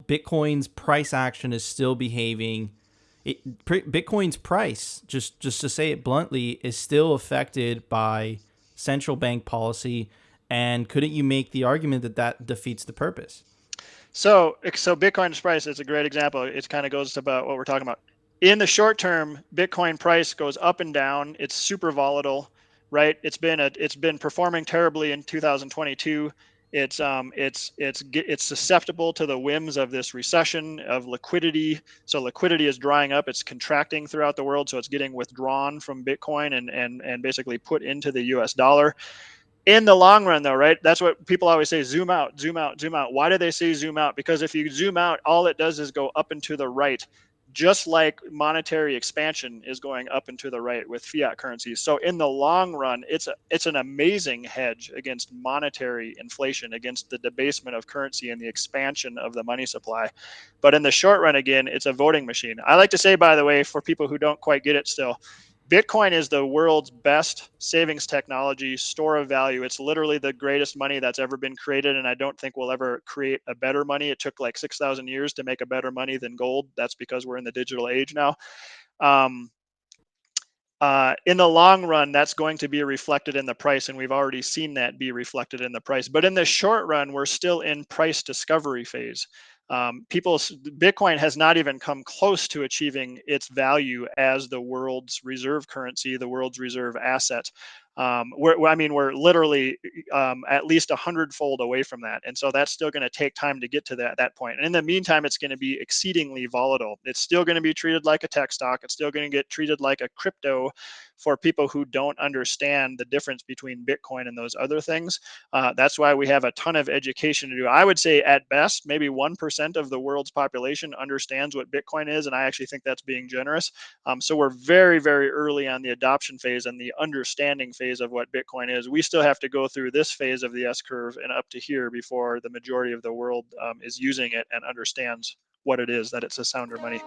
Bitcoin's price action is still behaving. Bitcoin's price, just to say it bluntly, is still affected by central bank policy. And couldn't you make the argument that that defeats the purpose? So Bitcoin's price is a great example. It kind of goes about what we're talking about. In the short term, Bitcoin price goes up and down. It's super volatile, right? It's been performing terribly in 2022. It's susceptible to the whims of this recession of liquidity. So liquidity is drying up. It's contracting throughout the world. So it's getting withdrawn from Bitcoin and basically put into the U.S. dollar. In the long run, though, right? That's what people always say: zoom out, zoom out, zoom out. Why do they say zoom out? Because if you zoom out, all it does is go up and to the right, just like monetary expansion is going up and to the right with fiat currencies. So in the long run, it's an amazing hedge against monetary inflation, against the debasement of currency and the expansion of the money supply. But in the short run, again, it's a voting machine. I like to say, by the way, for people who don't quite get it still, Bitcoin is the world's best savings technology, store of value. It's literally the greatest money that's ever been created, and I don't think we'll ever create a better money. It took like 6,000 years to make a better money than gold. That's because we're in the digital age now. Um, in the long run, that's going to be reflected in the price, and we've already seen that be reflected in the price. But in the short run, we're still in price discovery phase. Bitcoin has not even come close to achieving its value as the world's reserve currency, the world's reserve asset. We're literally at least 100-fold away from that, and so that's still going to take time to get to that point. And in the meantime, it's going to be exceedingly volatile. It's still going to be treated like a tech stock. It's still going to get treated like a crypto for people who don't understand the difference between Bitcoin and those other things. That's why we have a ton of education to do. I would say at best, maybe 1% of the world's population understands what Bitcoin is, and I actually think that's being generous. So we're very, very early on the adoption phase and the understanding phase of what Bitcoin is. We still have to go through this phase of the S curve and up to here before the majority of the world is using it and understands what it is, that it's a sounder money.